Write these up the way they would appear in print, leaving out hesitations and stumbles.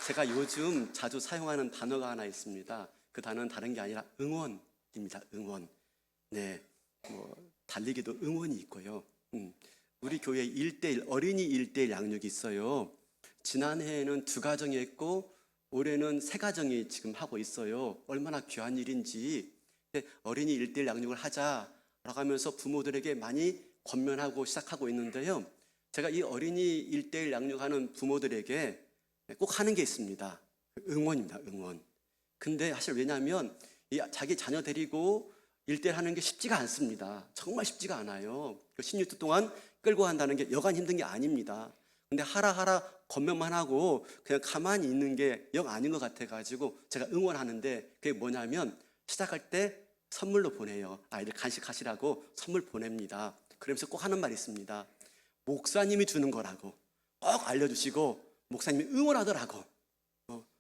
제가 요즘 자주 사용하는 단어가 하나 있습니다. 그 단어는 다른 게 아니라 응원입니다. 응원. 네, 달리기도 응원이 있고요. 우리 교회 1:1 어린이 1:1 양육이 있어요. 지난해에는 2가정이 했고 올해는 3가정이 지금 하고 있어요. 얼마나 귀한 일인지. 어린이 1:1 양육을 하자라고 하면서 부모들에게 많이 권면하고 시작하고 있는데요. 제가 이 어린이 1:1 양육하는 부모들에게 꼭 하는 게 있습니다. 응원입니다. 응원. 근데 사실 왜냐하면 자기 자녀 데리고 1:1 하는 게 쉽지가 않습니다. 정말 쉽지가 않아요. 16주 동안 끌고 간다는 게 여간 힘든 게 아닙니다. 근데 하라 권면만 하고 그냥 가만히 있는 게 영 아닌 것 같아가지고 제가 응원하는데 그게 뭐냐면 시작할 때 선물로 보내요. 아이들 간식하시라고 선물 보냅니다. 그러면서 꼭 하는 말이 있습니다. 목사님이 주는 거라고 꼭 알려주시고 목사님이 응원하더라고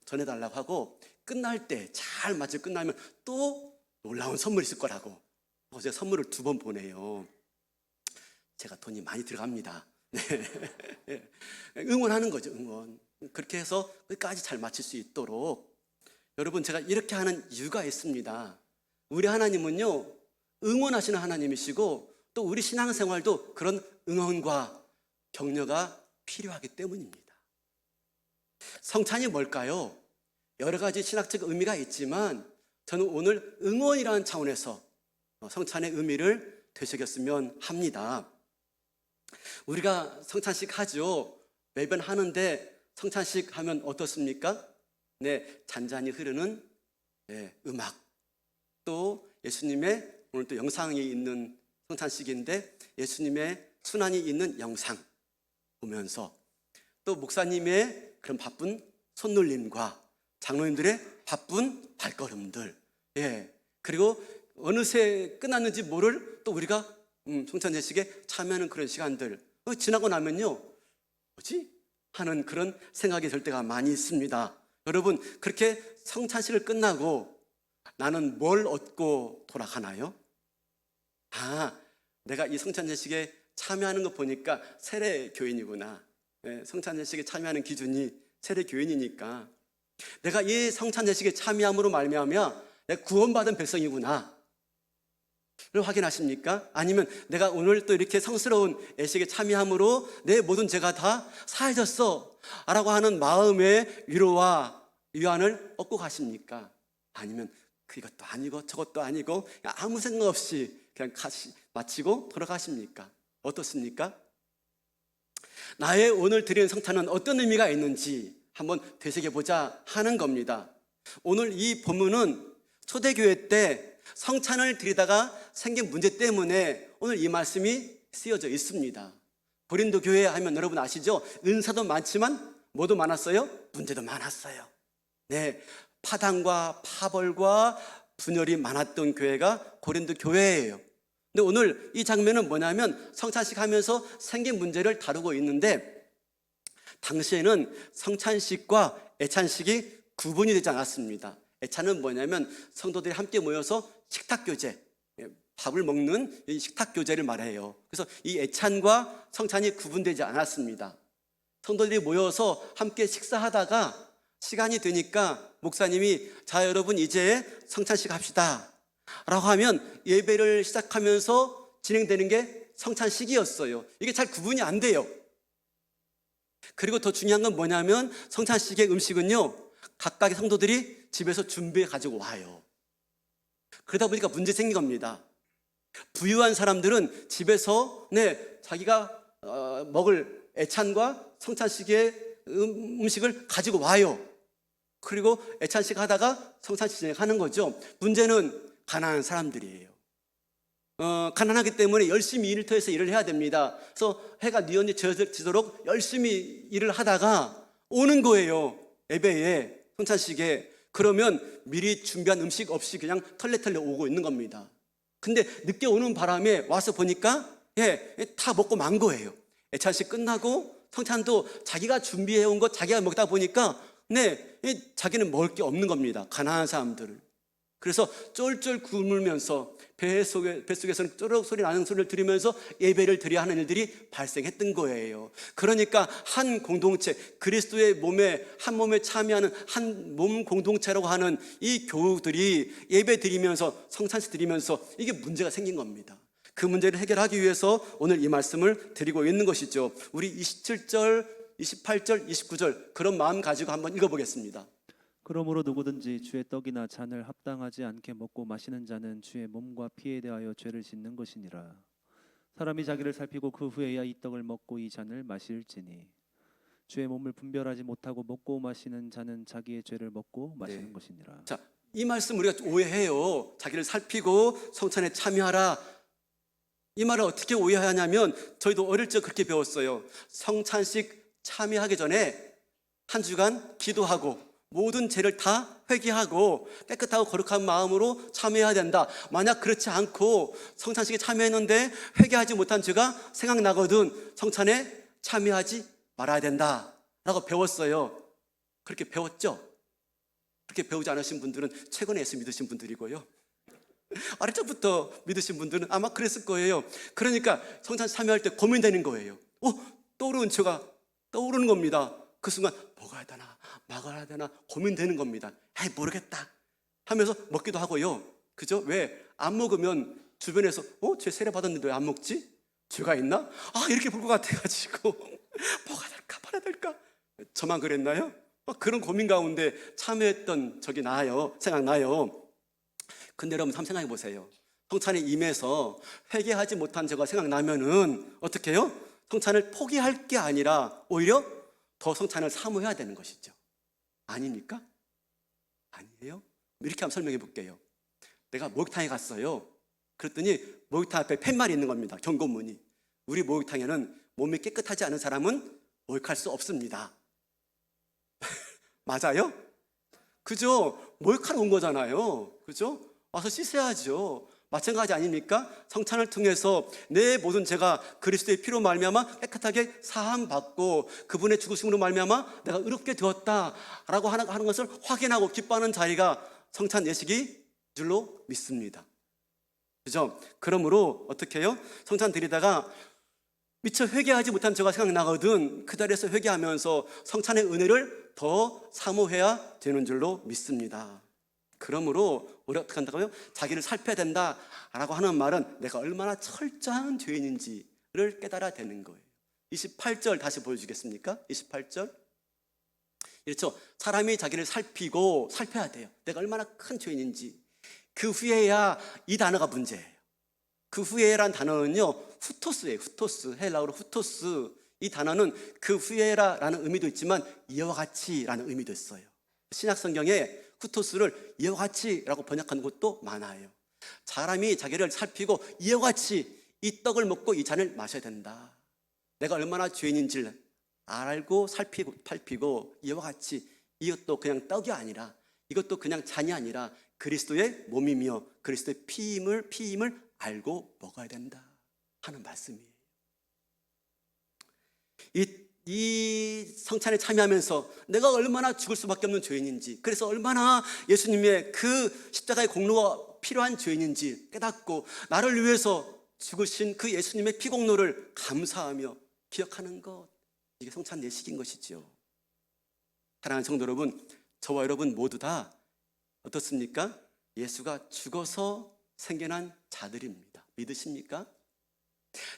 전해달라고 하고 끝날 때 잘 맞춰 끝나면 또 놀라운 선물이 있을 거라고 제가 선물을 2번 보내요. 제가 돈이 많이 들어갑니다. 네. 응원하는 거죠. 응원. 그렇게 해서 끝까지 잘 마칠 수 있도록. 여러분, 제가 이렇게 하는 이유가 있습니다. 우리 하나님은요 응원하시는 하나님이시고 또 우리 신앙생활도 그런 응원과 격려가 필요하기 때문입니다. 성찬이 뭘까요? 여러 가지 신학적 의미가 있지만 저는 오늘 응원이라는 차원에서 성찬의 의미를 되새겼으면 합니다. 우리가 성찬식 하죠. 매번 하는데 성찬식 하면 어떻습니까? 네, 잔잔히 흐르는 음악, 또 예수님의 오늘 또 영상이 있는 성찬식인데 예수님의 순환이 있는 영상 보면서 또 목사님의 그런 바쁜 손놀림과 장로님들의 바쁜 발걸음들, 그리고 어느새 끝났는지 모를 또 우리가 성찬 예식에 참여하는 그런 시간들 지나고 나면요 뭐지? 하는 그런 생각이 들 때가 많이 있습니다. 여러분, 그렇게 성찬식을 끝나고 나는 뭘 얻고 돌아가나요? 내가 이 성찬 예식에 참여하는 거 보니까 세례 교인이구나. 성찬 예식에 참여하는 기준이 세례 교인이니까 내가 이 성찬 예식에 참여함으로 말미암아 내가 구원받은 백성이구나 를 확인하십니까? 아니면 내가 오늘 또 이렇게 성스러운 예식에 참여함으로 내 모든 죄가 다 사해졌어 라고 하는 마음의 위로와 위안을 얻고 가십니까? 아니면 이것도 아니고 저것도 아니고 아무 생각 없이 그냥 마치고 돌아가십니까? 어떻습니까? 나의 오늘 드리는 성찬은 어떤 의미가 있는지 한번 되새겨보자 하는 겁니다. 오늘 이 본문은 초대교회 때 성찬을 드리다가 생긴 문제 때문에 오늘 이 말씀이 쓰여져 있습니다. 고린도 교회 하면 여러분 아시죠? 은사도 많지만 뭐도 많았어요? 문제도 많았어요. 네, 파당과 파벌과 분열이 많았던 교회가 고린도 교회예요. 근데 오늘 이 장면은 뭐냐면 성찬식 하면서 생긴 문제를 다루고 있는데 당시에는 성찬식과 애찬식이 구분이 되지 않았습니다. 애찬은 뭐냐면 성도들이 함께 모여서 식탁교제, 밥을 먹는 이 식탁교제를 말해요. 그래서 이 애찬과 성찬이 구분되지 않았습니다. 성도들이 모여서 함께 식사하다가 시간이 되니까 목사님이 자 여러분 이제 성찬식 합시다 라고 하면 예배를 시작하면서 진행되는 게 성찬식이었어요. 이게 잘 구분이 안 돼요. 그리고 더 중요한 건 뭐냐면 성찬식의 음식은요 각각의 성도들이 집에서 준비해 가지고 와요. 그러다 보니까 문제 생긴 겁니다. 부유한 사람들은 집에서 자기가 먹을 애찬과 성찬식의 음식을 가지고 와요. 그리고 애찬식 하다가 성찬식 진행하는 거죠. 문제는 가난한 사람들이에요. 가난하기 때문에 열심히 일터에서 일을 해야 됩니다. 그래서 해가 뉘어니 지도록 열심히 일을 하다가 오는 거예요. 예배에, 성찬식에. 그러면 미리 준비한 음식 없이 그냥 털레털레 오고 있는 겁니다. 근데 늦게 오는 바람에 와서 보니까 다 먹고 만 거예요. 애찬식 끝나고 성찬도 자기가 준비해온 것 자기가 먹다 보니까 자기는 먹을 게 없는 겁니다. 가난한 사람들을. 그래서 쫄쫄 굶으면서 뱃속에서는 쪼록 소리 나는 소리를 들으면서 예배를 드려야 하는 일들이 발생했던 거예요. 그러니까 한 공동체, 그리스도의 몸에, 한 몸에 참여하는 한 몸 공동체라고 하는 이 교우들이 예배 드리면서, 성찬식 드리면서 이게 문제가 생긴 겁니다. 그 문제를 해결하기 위해서 오늘 이 말씀을 드리고 있는 것이죠. 우리 27절, 28절, 29절 그런 마음 가지고 한번 읽어보겠습니다. 그러므로 누구든지 주의 떡이나 잔을 합당하지 않게 먹고 마시는 자는 주의 몸과 피에 대하여 죄를 짓는 것이니라. 사람이 자기를 살피고 그 후에야 이 떡을 먹고 이 잔을 마실지니 주의 몸을 분별하지 못하고 먹고 마시는 자는 자기의 죄를 먹고 마시는 것이니라. 자, 이 말씀 우리가 오해해요. 자기를 살피고 성찬에 참여하라. 이 말을 어떻게 오해하냐면 저희도 어릴 적 그렇게 배웠어요. 성찬식 참여하기 전에 한 주간 기도하고 모든 죄를 다 회개하고 깨끗하고 거룩한 마음으로 참여해야 된다. 만약 그렇지 않고 성찬식에 참여했는데 회개하지 못한 죄가 생각나거든 성찬에 참여하지 말아야 된다 라고 배웠어요. 그렇게 배웠죠? 그렇게 배우지 않으신 분들은 최근에 예수 믿으신 분들이고요, 아래쪽부터 믿으신 분들은 아마 그랬을 거예요. 그러니까 성찬식 참여할 때 고민되는 거예요. 떠오르는 죄가 떠오르는 겁니다. 그 순간 먹어야 되나 말아야 되나 고민되는 겁니다. 모르겠다 하면서 먹기도 하고요. 그죠? 왜? 안 먹으면 주변에서 죄 세례 받았는데 왜 안 먹지? 죄가 있나? 이렇게 볼 것 같아가지고 뭐가 될까 말아야 될까? 저만 그랬나요? 그런 고민 가운데 참여했던 적이 생각나요. 근데 여러분 한번 생각해 보세요. 성찬에 임해서 회개하지 못한 죄가 생각나면은 어떻게 해요? 성찬을 포기할 게 아니라 오히려 더 성찬을 사모해야 되는 것이죠. 아닙니까? 아니에요? 이렇게 한번 설명해 볼게요. 내가 목욕탕에 갔어요. 그랬더니 목욕탕 앞에 팻말이 있는 겁니다. 경고문이. 우리 목욕탕에는 몸이 깨끗하지 않은 사람은 목욕할 수 없습니다. 맞아요? 그죠? 목욕하러 온 거잖아요. 그죠? 와서 씻어야죠. 마찬가지 아닙니까? 성찬을 통해서 내 모든 죄가 그리스도의 피로 말미암아 깨끗하게 사함받고 그분의 죽으심으로 말미암아 내가 의롭게 되었다라고 하는 것을 확인하고 기뻐하는 자리가 성찬 예식이 줄로 믿습니다. 그죠? 그러므로 어떻게 해요? 성찬 드리다가 미처 회개하지 못한 죄가 생각나거든 그 자리에서 회개하면서 성찬의 은혜를 더 사모해야 되는 줄로 믿습니다. 그러므로 우리 어떻게 한다고요? 자기를 살펴야 된다라고 하는 말은 내가 얼마나 철저한 죄인인지를 깨달아야 되는 거예요. 28절 다시 보여주겠습니까? 28절. 그렇죠. 사람이 자기를 살펴야 돼요. 내가 얼마나 큰 죄인인지. 그 후에야 이 단어가 문제예요. 그 후에란 단어는요 후토스예요. 후토스, 헬라어로 후토스. 이 단어는 그 후에라라는 의미도 있지만 이와 같이라는 의미도 있어요. 신약 성경에 후토스를 이와 같이라고 번역하는 곳도 많아요. 사람이 자기를 살피고 이와 같이 이 떡을 먹고 이 잔을 마셔야 된다. 내가 얼마나 죄인인지를 알고 살피고 이와 같이 이것도 그냥 떡이 아니라 이것도 그냥 잔이 아니라 그리스도의 몸이며 그리스도의 피임을 알고 먹어야 된다 하는 말씀이에요. 이 성찬에 참여하면서 내가 얼마나 죽을 수밖에 없는 죄인인지, 그래서 얼마나 예수님의 그 십자가의 공로가 필요한 죄인인지 깨닫고 나를 위해서 죽으신 그 예수님의 피공로를 감사하며 기억하는 것, 이게 성찬 예식인 것이죠. 사랑하는 성도 여러분, 저와 여러분 모두 다 어떻습니까? 예수가 죽어서 생겨난 자들입니다. 믿으십니까?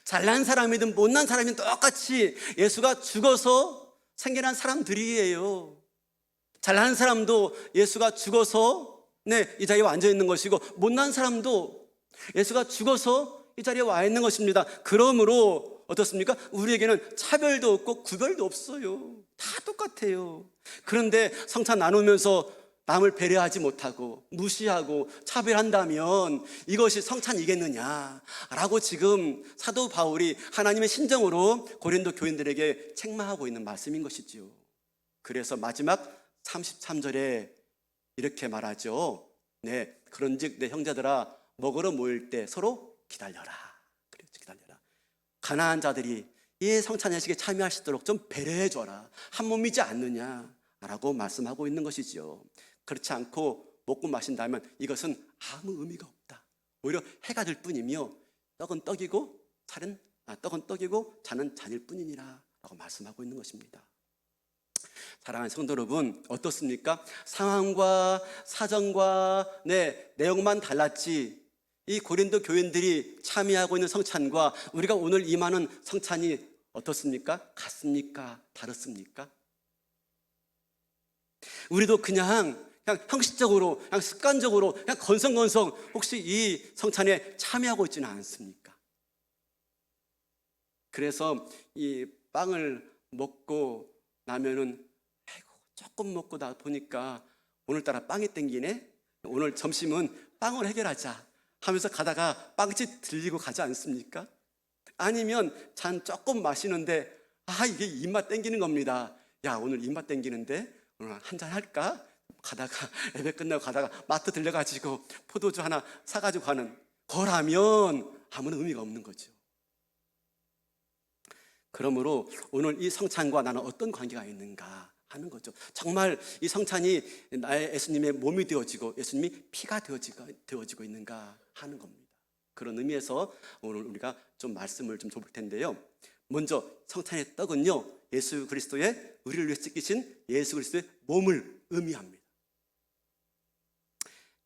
잘난 사람이든 못난 사람이든 똑같이 예수가 죽어서 생겨난 사람들이에요. 잘난 사람도 예수가 죽어서 이 자리에 앉아 있는 것이고, 못난 사람도 예수가 죽어서 이 자리에 와 있는 것입니다. 그러므로 어떻습니까? 우리에게는 차별도 없고 구별도 없어요. 다 똑같아요. 그런데 성찬 나누면서 남을 배려하지 못하고 무시하고 차별한다면 이것이 성찬이겠느냐라고 지금 사도 바울이 하나님의 신정으로 고린도 교인들에게 책망하고 있는 말씀인 것이지요. 그래서 마지막 33절에 이렇게 말하죠. 그런즉 내 형제들아 먹으러 모일 때 서로 기다려라. 그래서 기다려라. 가난한 자들이 이 성찬 예식에 참여할 수 있도록 좀 배려해 줘라. 한 몸이지 않느냐라고 말씀하고 있는 것이지요. 그렇지 않고 먹고 마신다면 이것은 아무 의미가 없다. 오히려 해가 될 뿐이며 떡은 떡이고 잔은 잔일 뿐이니라 라고 말씀하고 있는 것입니다. 사랑하는 성도 여러분, 어떻습니까? 상황과 사정과 내용만 달랐지 이 고린도 교인들이 참여하고 있는 성찬과 우리가 오늘 임하는 성찬이 어떻습니까? 같습니까? 다릅니까? 우리도 그냥 형식적으로, 그냥 습관적으로, 그냥 건성건성 혹시 이 성찬에 참여하고 있지는 않습니까? 그래서 이 빵을 먹고 나면은 아이고 조금 먹고 나 보니까 오늘따라 빵이 땡기네. 오늘 점심은 빵을 해결하자 하면서 가다가 빵집 들리고 가지 않습니까? 아니면 잔 조금 마시는데 이게 입맛 땡기는 겁니다. 야, 오늘 입맛 땡기는데 오늘 한잔 할까? 가다가 예배 끝나고 가다가 마트 들려가지고 포도주 하나 사가지고 가는 거라면 아무런 의미가 없는 거죠. 그러므로 오늘 이 성찬과 나는 어떤 관계가 있는가 하는 거죠. 정말 이 성찬이 나의 예수님의 몸이 되어지고 예수님이 피가 되어지고 있는가 하는 겁니다. 그런 의미에서 오늘 우리가 좀 말씀을 좀 좁을 텐데요. 먼저 성찬의 떡은요, 예수 그리스도의 우리를 위해 찢기신 예수 그리스도의 몸을 의미합니다.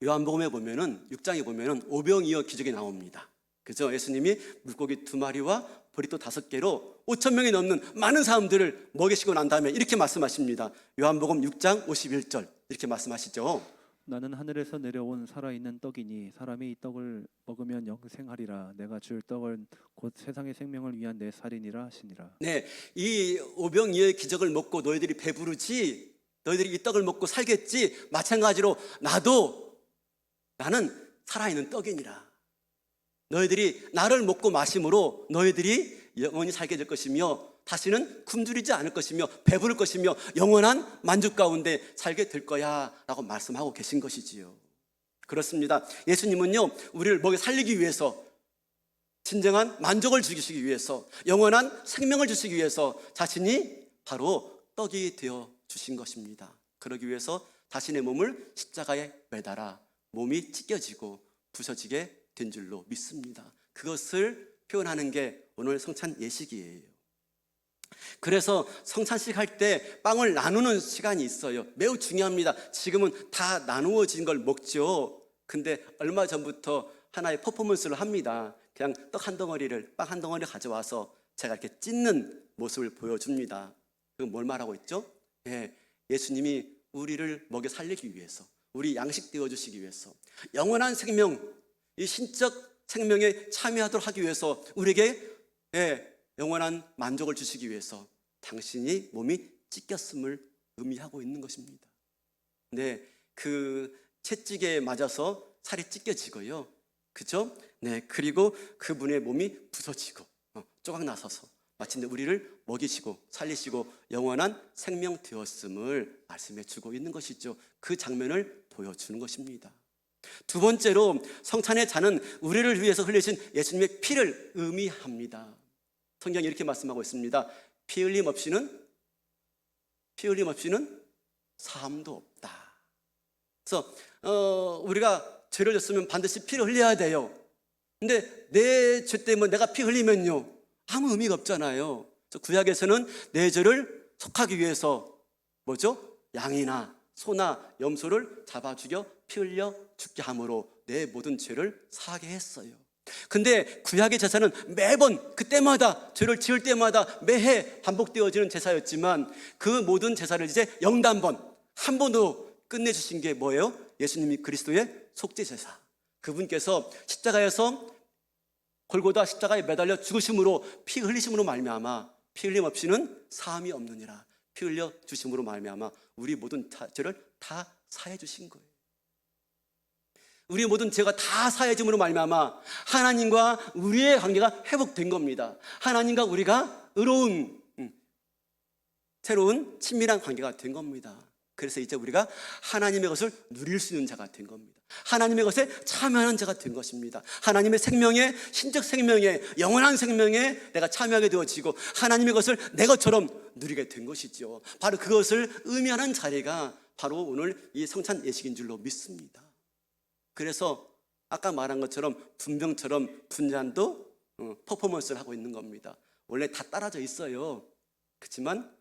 요한복음에 보면은 6장에 보면은 오병이어 기적이 나옵니다. 그죠? 예수님이 물고기 2마리와 보리또 5개로 5,000명이 넘는 많은 사람들을 먹이시고 난 다음에 이렇게 말씀하십니다. 요한복음 6장 51절 이렇게 말씀하시죠. 나는 하늘에서 내려온 살아있는 떡이니 사람이 이 떡을 먹으면 영생하리라. 내가 줄 떡은 곧 세상의 생명을 위한 내 살이니라 하시니라. 네, 이 오병이어의 기적을 먹고 너희들이 배부르지, 너희들이 이 떡을 먹고 살겠지. 마찬가지로 나는 살아있는 떡이니라. 너희들이 나를 먹고 마심으로 너희들이 영원히 살게 될 것이며 다시는 굶주리지 않을 것이며 배부를 것이며 영원한 만족 가운데 살게 될 거야 라고 말씀하고 계신 것이지요. 그렇습니다. 예수님은요, 우리를 먹여 살리기 위해서, 진정한 만족을 주시기 위해서, 영원한 생명을 주시기 위해서 자신이 바로 떡이 되어 주신 것입니다. 그러기 위해서 자신의 몸을 십자가에 매달아 몸이 찢겨지고 부서지게 된 줄로 믿습니다. 그것을 표현하는 게 오늘 성찬 예식이에요. 그래서 성찬식 할 때 빵을 나누는 시간이 있어요. 매우 중요합니다. 지금은 다 나누어진 걸 먹죠. 근데 얼마 전부터 하나의 퍼포먼스를 합니다. 그냥 떡 한 덩어리를, 빵 한 덩어리를 가져와서 제가 이렇게 찢는 모습을 보여줍니다. 그건 뭘 말하고 있죠? 예수님이 우리를 먹여 살리기 위해서, 우리 양식 되어주시기 위해서, 영원한 생명, 이 신적 생명에 참여하도록 하기 위해서, 우리에게 영원한 만족을 주시기 위해서 당신이 몸이 찢겼음을 의미하고 있는 것입니다. 네, 그 채찍에 맞아서 살이 찢겨지고요, 그죠? 네, 그리고 그분의 몸이 부서지고 조각 나서서 마침내 우리를 먹이시고 살리시고 영원한 생명 되었음을 말씀해 주고 있는 것이죠. 그 장면을 보여주는 것입니다. 두 번째로 성찬의 잔은 우리를 위해서 흘리신 예수님의 피를 의미합니다. 성경이 이렇게 말씀하고 있습니다. 피 흘림 없이는 사함도 없다. 그래서 우리가 죄를 졌으면 반드시 피를 흘려야 돼요. 근데 내 죄 때문에 내가 피 흘리면요, 아무 의미가 없잖아요. 그래서 구약에서는 내 죄를 속하기 위해서 뭐죠? 양이나 소나 염소를 잡아 죽여 피 흘려 죽게 함으로 내 모든 죄를 사하게 했어요. 근데 구약의 제사는 매번 그때마다 죄를 지을 때마다 매해 반복되어지는 제사였지만 그 모든 제사를 이제 영단번 한 번으로 끝내주신 게 뭐예요? 예수님이 그리스도의 속죄 제사. 그분께서 십자가에서 골고다 십자가에 매달려 죽으심으로 피 흘리심으로 말미암아 피 흘림 없이는 사함이 없느니라. 피 흘려 주심으로 말미암아 우리 모든 죄를 다 사해 주신 거예요. 우리 모든 죄가 다 사해짐으로 말미암아 하나님과 우리의 관계가 회복된 겁니다. 하나님과 우리가 의로운 새로운 친밀한 관계가 된 겁니다. 그래서 이제 우리가 하나님의 것을 누릴 수 있는 자가 된 겁니다. 하나님의 것에 참여하는 자가 된 것입니다. 하나님의 생명에, 신적 생명에, 영원한 생명에 내가 참여하게 되어지고 하나님의 것을 내 것처럼 누리게 된 것이죠. 바로 그것을 의미하는 자리가 바로 오늘 이 성찬 예식인 줄로 믿습니다. 그래서 아까 말한 것처럼 분병처럼 분잔도 퍼포먼스를 하고 있는 겁니다. 원래 다 따라져 있어요. 그렇지만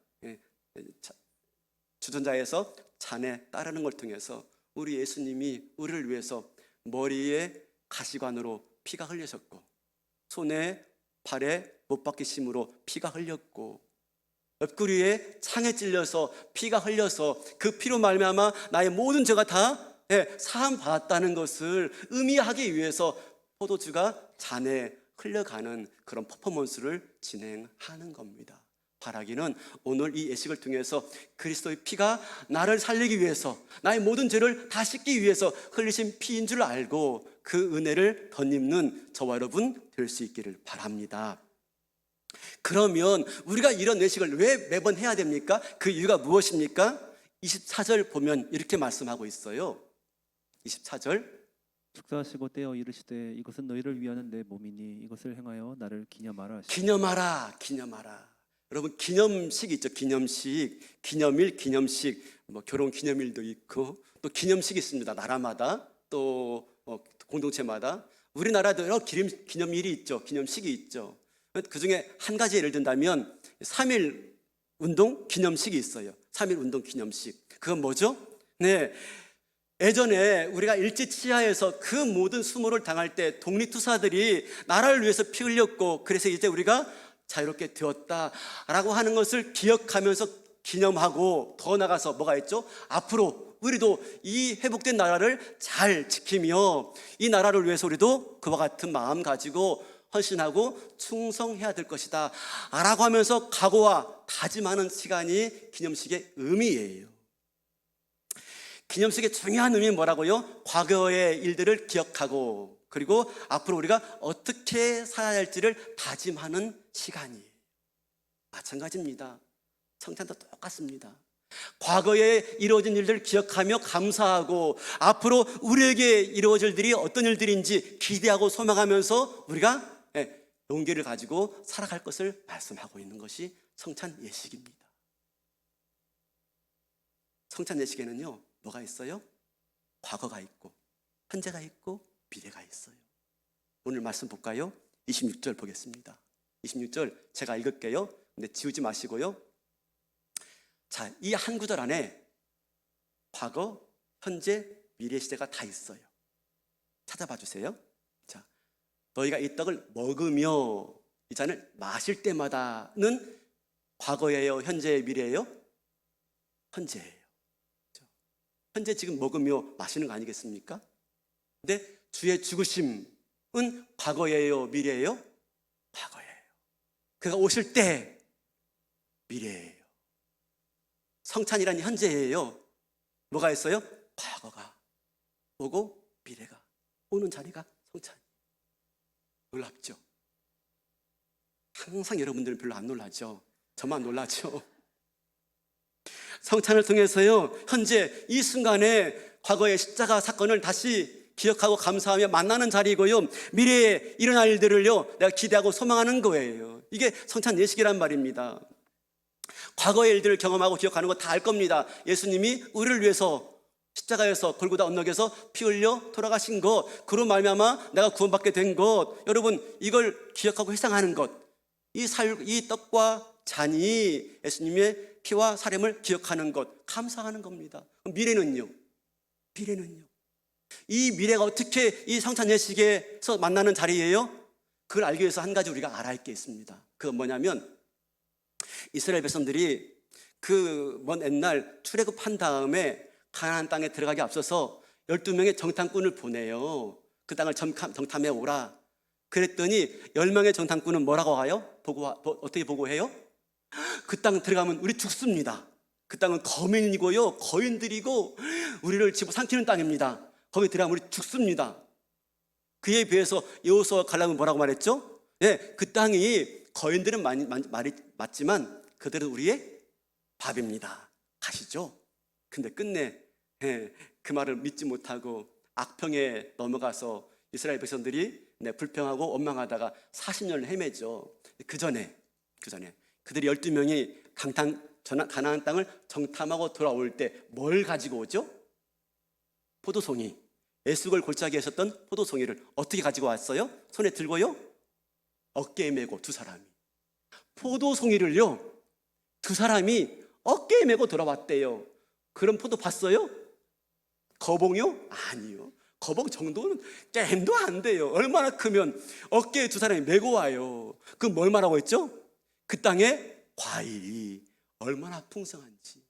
주전자에서 잔에 따르는 걸 통해서 우리 예수님이 우리를 위해서 머리에 가시관으로 피가 흘리셨고, 손에 발에 못 박히심으로 피가 흘렸고, 옆구리에 창에 찔려서 피가 흘려서 그 피로 말미암아 나의 모든 죄가 다 사함 받았다는 것을 의미하기 위해서 포도주가 잔에 흘러가는 그런 퍼포먼스를 진행하는 겁니다. 바라기는 오늘 이 예식을 통해서 그리스도의 피가 나를 살리기 위해서, 나의 모든 죄를 다 씻기 위해서 흘리신 피인 줄 알고 그 은혜를 덧입는 저와 여러분 될 수 있기를 바랍니다. 그러면 우리가 이런 예식을 왜 매번 해야 됩니까? 그 이유가 무엇입니까? 24절 보면 이렇게 말씀하고 있어요. 24절, 축사하시고 떼어 이르시되 이것은 너희를 위하는 내 몸이니 이것을 행하여 나를 기념하라 하시고. 기념하라, 기념하라. 여러분, 기념식 있죠. 기념식, 기념일, 기념식, 뭐 결혼 기념일도 있고 또 기념식이 있습니다. 나라마다 또 공동체마다. 우리나라도 여러 기념일이 있죠. 기념식이 있죠. 그 중에 한 가지 예를 든다면 3.1 운동 기념식이 있어요. 3.1 운동 기념식. 그건 뭐죠? 네, 예전에 우리가 일제치하에서 그 모든 수모를 당할 때 독립투사들이 나라를 위해서 피 흘렸고, 그래서 이제 우리가 자유롭게 되었다라고 하는 것을 기억하면서 기념하고, 더 나가서 뭐가 있죠? 앞으로 우리도 이 회복된 나라를 잘 지키며 이 나라를 위해서 우리도 그와 같은 마음 가지고 헌신하고 충성해야 될 것이다 라고 하면서 각오와 다짐하는 시간이 기념식의 의미예요. 기념식의 중요한 의미는 뭐라고요? 과거의 일들을 기억하고, 그리고 앞으로 우리가 어떻게 살아야 할지를 다짐하는 시간이에요. 마찬가지입니다. 성찬도 똑같습니다. 과거에 이루어진 일들을 기억하며 감사하고, 앞으로 우리에게 이루어질 일이 어떤 일들인지 기대하고 소망하면서 우리가 용기를 가지고 살아갈 것을 말씀하고 있는 것이 성찬 예식입니다. 성찬 예식에는요, 뭐가 있어요? 과거가 있고 현재가 있고 미래가 있어요. 오늘 말씀 볼까요? 26절 보겠습니다. 26절 제가 읽을게요. 근데 지우지 마시고요. 자, 이 한 구절 안에 과거, 현재, 미래 시대가 다 있어요. 찾아봐 주세요. 자, 너희가 이 떡을 먹으며 이 잔을 마실 때마다는 과거예요, 과거예요, 미래예요? 현재예요. 현재 지금 먹으며 마시는 거 아니겠습니까? 근데 주의 죽으심은 과거예요, 미래예요? 과거예요. 그가 오실 때 미래예요. 성찬이란 현재예요. 뭐가 있어요? 과거가 오고 미래가 오는 자리가 성찬. 놀랍죠? 항상 여러분들은 별로 안 놀라죠? 저만 놀라죠? 성찬을 통해서요, 현재 이 순간에 과거의 십자가 사건을 다시 기억하고 감사하며 만나는 자리이고요, 미래에 일어날 일들을요 내가 기대하고 소망하는 거예요. 이게 성찬 예식이란 말입니다. 과거의 일들을 경험하고 기억하는 거 다 알 겁니다. 예수님이 우리를 위해서 십자가에서 골고다 언덕에서 피 흘려 돌아가신 것, 그로 말미암아 내가 구원받게 된 것, 여러분 이걸 기억하고 회상하는 것, 이 떡과 잔이 예수님의 피와 사렘을 기억하는 것, 감사하는 겁니다. 미래는요? 미래는요? 이 미래가 어떻게 이 성찬 예식에서 만나는 자리예요? 그걸 알기 위해서 한 가지 우리가 알아야 할 게 있습니다. 그건 뭐냐면, 이스라엘 백성들이 그 먼 옛날 출애굽한 다음에 가나안 땅에 들어가기 앞서서 12명의 정탐꾼을 보내요. 그 땅을 정탐해 오라. 그랬더니 10명의 정탐꾼은 뭐라고 하요? 어떻게 보고해요? 그 땅 들어가면 우리 죽습니다. 그 땅은 거민이고요, 거인들이고 우리를 집어삼키는 땅입니다. 거기 들어가면 우리 죽습니다. 그에 비해서 여호수아 갈렙은 뭐라고 말했죠? 그 땅이 거인들은 말이 맞지만 그들은 우리의 밥입니다. 가시죠. 근데 끝내 그 말을 믿지 못하고 악평에 넘어가서 이스라엘 백성들이 불평하고 원망하다가 40년을 헤매죠. 그 전에 그들이 12명이 가나안 땅을 정탐하고 돌아올 때 뭘 가지고 오죠? 포도송이. 에스골 골짜기에 있었던 포도송이를 어떻게 가지고 왔어요? 손에 들고요? 어깨에 메고 두 사람이. 포도송이를요, 두 사람이 어깨에 메고 돌아왔대요. 그럼 포도 봤어요? 거봉이요? 아니요. 거봉 정도는 게임도 안 돼요. 얼마나 크면 어깨에 두 사람이 메고 와요. 그럼 뭘 말하고 있죠? 그 땅에 과일이 얼마나 풍성한지,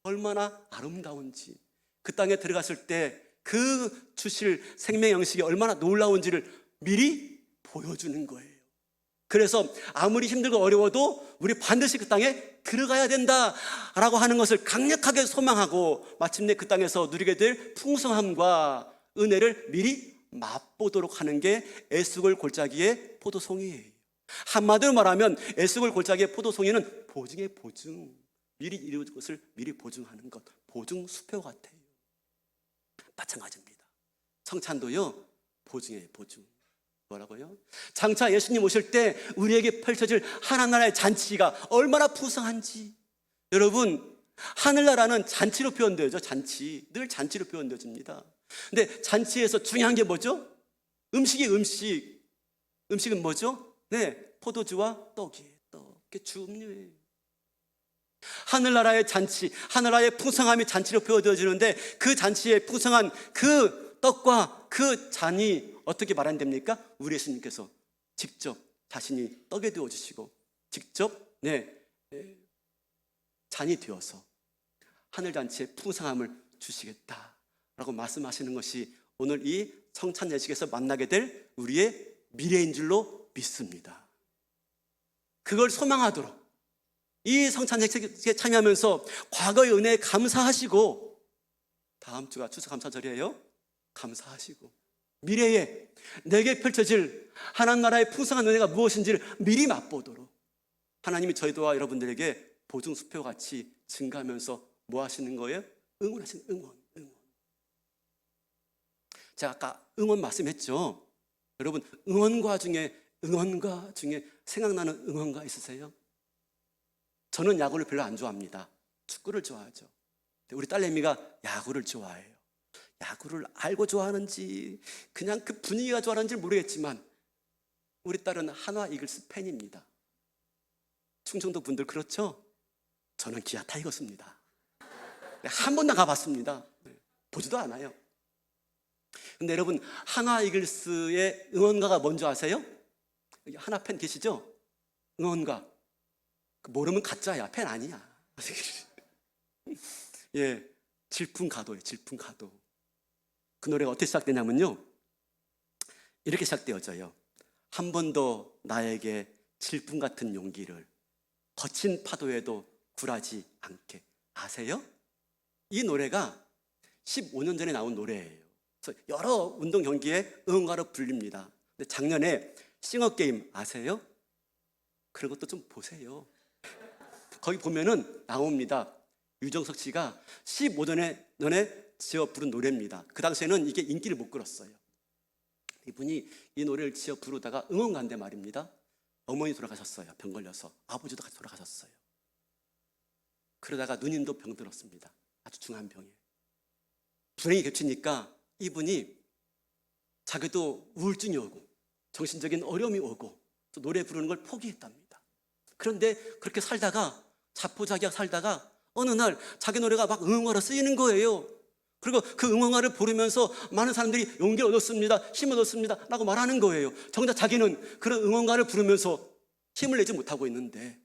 얼마나 아름다운지, 그 땅에 들어갔을 때 그 주실 생명 양식이 얼마나 놀라운지를 미리 보여주는 거예요. 그래서 아무리 힘들고 어려워도 우리 반드시 그 땅에 들어가야 된다라고 하는 것을 강력하게 소망하고 마침내 그 땅에서 누리게 될 풍성함과 은혜를 미리 맛보도록 하는 게 에스골 골짜기의 포도송이에요. 한마디로 말하면 에스골 골짜기의 포도송이는 보증의 보증, 미리 이룰 것을 미리 보증하는 것, 보증 수표 같아요. 마찬가지입니다. 성찬도요, 보증이에요. 보증. 뭐라고요? 장차 예수님 오실 때 우리에게 펼쳐질 하나나라의 잔치가 얼마나 풍성한지. 여러분, 하늘나라는 잔치로 표현되죠. 잔치. 늘 잔치로 표현되어집니다. 근데 잔치에서 중요한 게 뭐죠? 음식은 뭐죠? 네, 포도주와 떡이에요. 떡. 그게 주 음료예요. 하늘나라의 잔치, 하늘나라의 풍성함이 잔치로 표현되어지는데 그 잔치의 풍성한 그 떡과 그 잔이 어떻게 마련됩니까? 우리 예수님께서 직접 자신이 떡이 되어주시고 직접 잔이 되어서 하늘잔치의 풍성함을 주시겠다라고 말씀하시는 것이 오늘 이 성찬 예식에서 만나게 될 우리의 미래인 줄로 믿습니다. 그걸 소망하도록 이 성찬 예식에 참여하면서 과거의 은혜에 감사하시고, 다음 주가 추수감사절이에요. 감사하시고 미래에 내게 펼쳐질 하나님 나라의 풍성한 은혜가 무엇인지를 미리 맛보도록 하나님이 저희와 여러분들에게 보증 수표같이 증가하면서 뭐 하시는 거예요? 응원하시는 응원. 제가 아까 응원 말씀했죠. 여러분, 응원가 중에 생각나는 응원가 있으세요? 저는 야구를 별로 안 좋아합니다. 축구를 좋아하죠. 우리 딸내미가 야구를 좋아해요. 야구를 알고 좋아하는지 그냥 그 분위기가 좋아하는지 모르겠지만 우리 딸은 한화 이글스 팬입니다. 충청도 분들 그렇죠? 저는 기아 타이거스입니다. 한 번도 가봤습니다. 보지도 않아요. 근데 여러분, 한화 이글스의 응원가가 뭔지 아세요? 한화 팬 계시죠? 응원가. 모르면 가짜야. 팬 아니야. 예, 질풍가도예요. 질풍가도. 그 노래가 어떻게 시작되냐면요, 이렇게 시작되어져요. 한 번도 나에게 질풍 같은 용기를, 거친 파도에도 굴하지 않게. 아세요? 이 노래가 15년 전에 나온 노래예요. 그래서 여러 운동 경기에 응원가로 불립니다. 근데 작년에 싱어게임 아세요? 그런 것도 좀 보세요. 거기 보면은 나옵니다. 유정석 씨가 15년 전에 지어 부른 노래입니다. 그 당시에는 이게 인기를 못 끌었어요. 이분이 이 노래를 지어 부르다가 응원가인데 말입니다. 어머니 돌아가셨어요. 병 걸려서. 아버지도 같이 돌아가셨어요. 그러다가 누님도 병들었습니다. 아주 중한 병이에요. 불행이 겹치니까 이분이 자기도 우울증이 오고 정신적인 어려움이 오고 또 노래 부르는 걸 포기했답니다. 그런데 그렇게 살다가 자포자기하게 살다가 어느 날 자기 노래가 막 응원가로 쓰이는 거예요. 그리고 그 응원가를 부르면서 많은 사람들이 용기를 얻었습니다, 힘을 얻었습니다 라고 말하는 거예요. 정작 자기는 그런 응원가를 부르면서 힘을 내지 못하고 있는데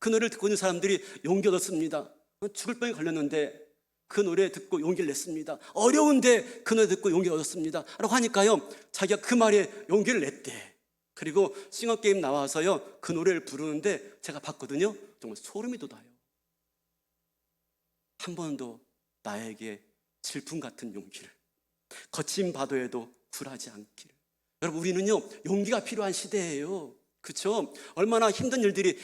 그 노래를 듣고 있는 사람들이 용기 얻었습니다. 죽을 병에 걸렸는데 그 노래 듣고 용기를 냈습니다. 어려운데 그 노래 듣고 용기를 얻었습니다 라고 하니까요, 자기가 그 말에 용기를 냈대. 그리고 싱어게임 나와서요, 그 노래를 부르는데 제가 봤거든요. 정말 소름이 돋아요. 한 번도 나에게 질풍 같은 용기를, 거친 파도에도 굴하지 않기를. 여러분, 우리는요 용기가 필요한 시대예요. 그렇죠? 얼마나 힘든 일들이,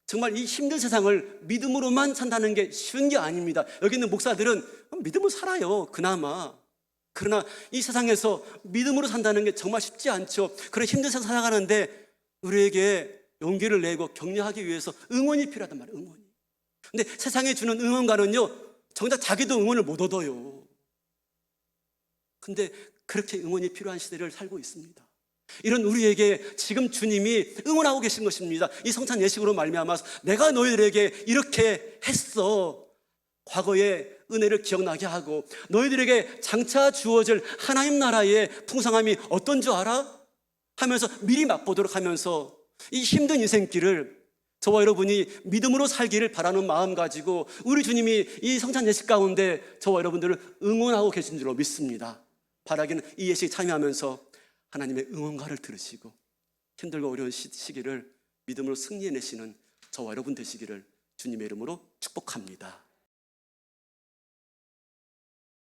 정말 이 힘든 세상을 믿음으로만 산다는 게 쉬운 게 아닙니다. 여기 있는 목사들은 믿음으로 살아요, 그나마. 그러나 이 세상에서 믿음으로 산다는 게 정말 쉽지 않죠. 그런 힘든 세상 살아가는데 우리에게 용기를 내고 격려하기 위해서 응원이 필요하단 말이에요. 응원이. 근데 세상이 주는 응원가는요, 정작 자기도 응원을 못 얻어요. 근데 그렇게 응원이 필요한 시대를 살고 있습니다. 이런 우리에게 지금 주님이 응원하고 계신 것입니다. 이 성찬 예식으로 말미암아서 내가 너희들에게 이렇게 했어. 과거의 은혜를 기억나게 하고 너희들에게 장차 주어질 하나님 나라의 풍성함이 어떤 줄 알아? 하면서 미리 맛보도록 하면서 이 힘든 인생길을 저와 여러분이 믿음으로 살기를 바라는 마음 가지고 우리 주님이 이 성찬 예식 가운데 저와 여러분들을 응원하고 계신 줄로 믿습니다. 바라기는 이 예식에 참여하면서 하나님의 응원가를 들으시고 힘들고 어려운 시기를 믿음으로 승리해내시는 저와 여러분 되시기를 주님의 이름으로 축복합니다.